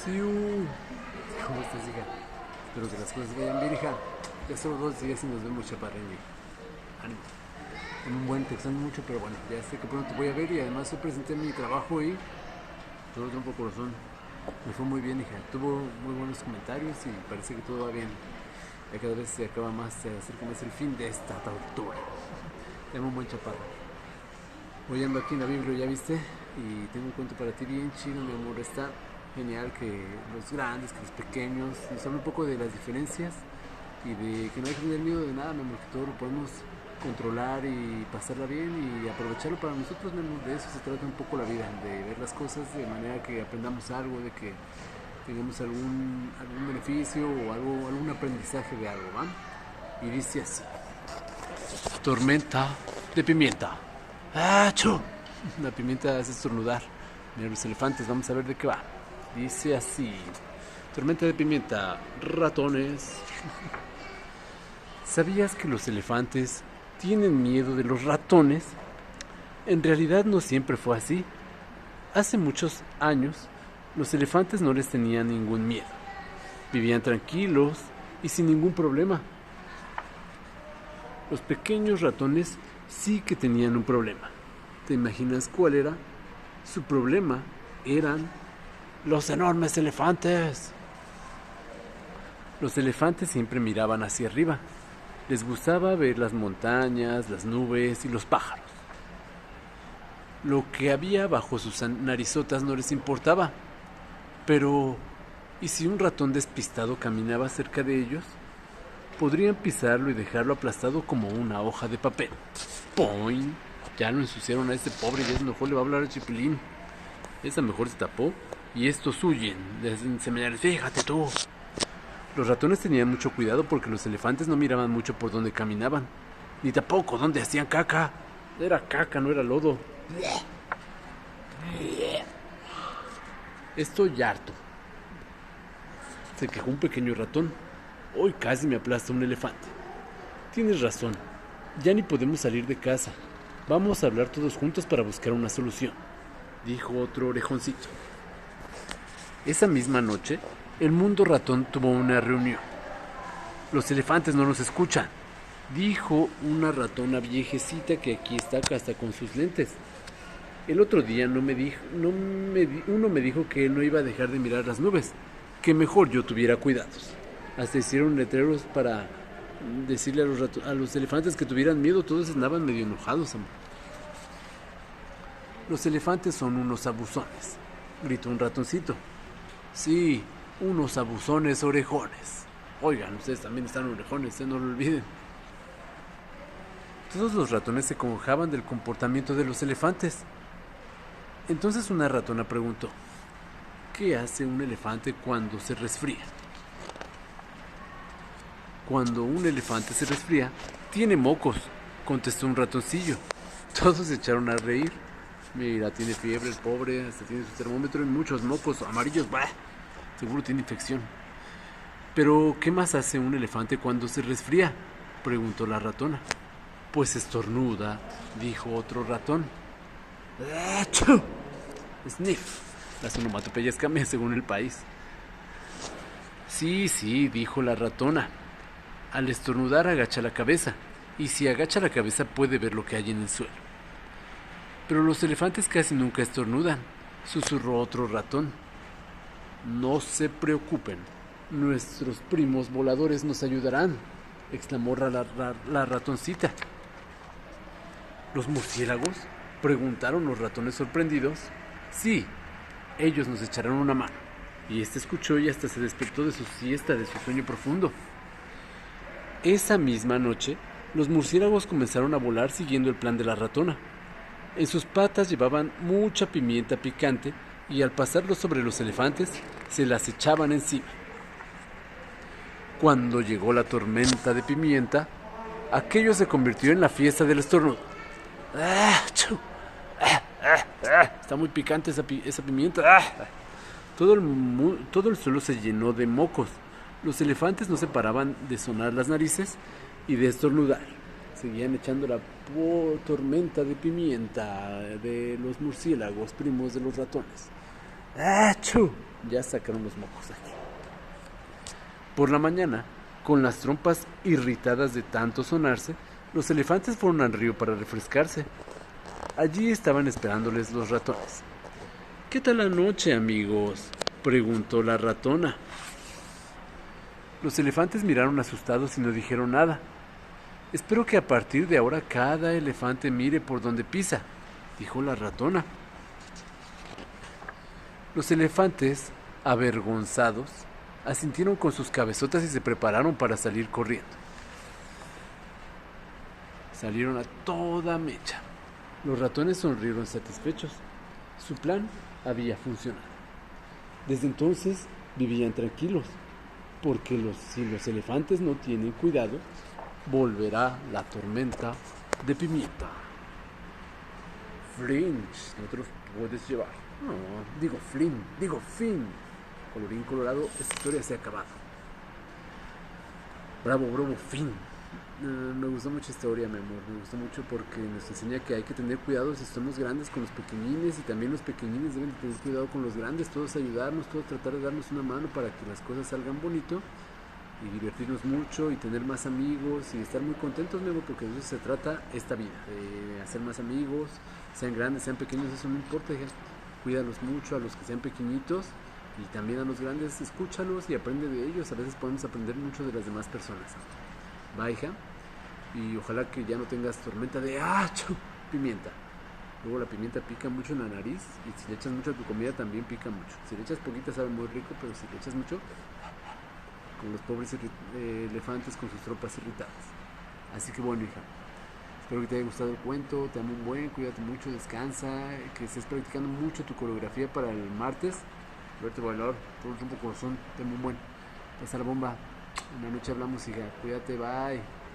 Siu. ¿Cómo estás, hija? Espero que las cosas vayan bien, hija. Ya solo 2 días y nos vemos, chaparreño. Ánimo. En un buen, te extraño mucho, pero bueno, ya sé que pronto te voy a ver y además hoy presenté mi trabajo y todo trompo corazón. Me fue muy bien, hija. Tuvo muy buenos comentarios y parece que todo va bien. Ya cada vez se acaba más, se acerca más el fin de esta tortura. Tengo un buen chaparro. Hoy ando aquí en la Biblia, ¿ya viste? Y tengo un cuento para ti bien chido, mi amor. Está genial que los grandes, que los pequeños, nos hablan un poco de las diferencias y de que no hay que tener miedo de nada, mi amor, que todo lo podemos controlar y pasarla bien y aprovecharlo para nosotros, mi amor. De eso se trata un poco la vida, de ver las cosas de manera que aprendamos algo, de que tengamos algún beneficio o algún aprendizaje de algo, ¿va? Y dice así: tormenta de pimienta. ¡Achú! La pimienta hace estornudar. Mira los elefantes, vamos a ver de qué va. Dice así: tormenta de pimienta, ratones. ¿Sabías que los elefantes tienen miedo de los ratones? En realidad no siempre fue así. Hace muchos años, los elefantes no les tenían ningún miedo. Vivían tranquilos y sin ningún problema. Los pequeños ratones sí que tenían un problema. ¿Te imaginas cuál era? Su problema eran los enormes elefantes. Los elefantes siempre miraban hacia arriba. Les gustaba ver las montañas, las nubes y los pájaros. Lo que había bajo sus narizotas no les importaba. Pero, ¿y si un ratón despistado caminaba cerca de ellos? Podrían pisarlo y dejarlo aplastado como una hoja de papel. ¡Poing! Ya lo ensuciaron a este pobre y es mejor le va a hablar a Chipilín. Esa mejor se tapó y estos huyen. Fíjate tú. Los ratones tenían mucho cuidado porque los elefantes no miraban mucho por donde caminaban, ni tampoco donde hacían caca. Era caca, no era lodo. Estoy harto, se quejó un pequeño ratón. Hoy casi me aplasta un elefante. Tienes razón, ya ni podemos salir de casa. Vamos a hablar todos juntos para buscar una solución, dijo otro orejoncito. Esa misma noche, el mundo ratón tuvo una reunión. Los elefantes no nos escuchan, dijo una ratona viejecita que aquí está hasta con sus lentes. El otro día uno me dijo que él no iba a dejar de mirar las nubes, que mejor yo tuviera cuidados. Hasta hicieron letreros para decirle a los elefantes que tuvieran miedo. Todos andaban medio enojados, amor. Los elefantes son unos abusones, gritó un ratoncito. Sí, unos abusones orejones. Oigan, ustedes también están orejones, no lo olviden. Todos los ratones se congojaban del comportamiento de los elefantes. Entonces una ratona preguntó: ¿qué hace un elefante cuando se resfría? Cuando un elefante se resfría, tiene mocos, contestó un ratoncillo. Todos se echaron a reír. Mira, tiene fiebre el pobre, hasta tiene su termómetro y muchos mocos amarillos. ¡Bah! Seguro tiene infección. ¿Pero qué más hace un elefante cuando se resfría?, preguntó la ratona. Pues estornuda, dijo otro ratón. ¡Achú! Sniff. Las onomatopeyas cambian según el país. Sí, dijo la ratona. Al estornudar agacha la cabeza, y si agacha la cabeza puede ver lo que hay en el suelo. Pero los elefantes casi nunca estornudan, susurró otro ratón. No se preocupen, nuestros primos voladores nos ayudarán, exclamó la ratoncita. ¿Los murciélagos?, preguntaron los ratones sorprendidos. Sí, ellos nos echarán una mano. Y este escuchó y hasta se despertó de su siesta, de su sueño profundo. Esa misma noche, los murciélagos comenzaron a volar siguiendo el plan de la ratona. En sus patas llevaban mucha pimienta picante y al pasarlos sobre los elefantes, se las echaban encima. Cuando llegó la tormenta de pimienta, aquello se convirtió en la fiesta del estornudo. Está muy picante esa pimienta. Todo el suelo se llenó de mocos. Los elefantes no se paraban de sonar las narices y de estornudar. Seguían echando la tormenta de pimienta de los murciélagos, primos de los ratones. ¡Achú! Ya sacaron los mocos aquí. Por la mañana, con las trompas irritadas de tanto sonarse, los elefantes fueron al río para refrescarse. Allí estaban esperándoles los ratones. ¿Qué tal la noche, amigos?, preguntó la ratona. Los elefantes miraron asustados y no dijeron nada. Espero que a partir de ahora cada elefante mire por donde pisa, dijo la ratona. Los elefantes, avergonzados, asintieron con sus cabezotas y se prepararon para salir corriendo. Salieron a toda mecha. Los ratones sonrieron satisfechos. Su plan había funcionado. Desde entonces vivían tranquilos, porque si los elefantes no tienen cuidado, volverá la tormenta de pimienta. Flinch, no te los puedes llevar. No, digo fin. Colorín colorado, esta historia se ha acabado. Bravo, fin. Me gustó mucho esta historia, mi amor. Me gustó mucho porque nos enseña que hay que tener cuidado si somos grandes con los pequeñines, y también los pequeñines deben tener cuidado con los grandes. Todos ayudarnos, todos tratar de darnos una mano para que las cosas salgan bonito y divertirnos mucho y tener más amigos y estar muy contentos, mi amor, porque de eso se trata esta vida, de hacer más amigos, sean grandes, sean pequeños, eso no importa, hija. Cuídalos mucho a los que sean pequeñitos, y también a los grandes, escúchalos y aprende de ellos. A veces podemos aprender mucho de las demás personas. Va, hija, y ojalá que ya no tengas tormenta de pimienta. Luego la pimienta pica mucho en la nariz, y si le echas mucho a tu comida también pica mucho. Si le echas poquita sabe muy rico, pero si le echas mucho, con los pobres elefantes con sus tropas irritadas. Así que bueno, hija, espero que te haya gustado el cuento. Te amo un buen, cuídate mucho, descansa, que estés practicando mucho tu coreografía para el martes. Verte bailar todo el tiempo corazón. Te amo un buen. Pasa la bomba. En la noche hablamos, hija. Cuídate, bye.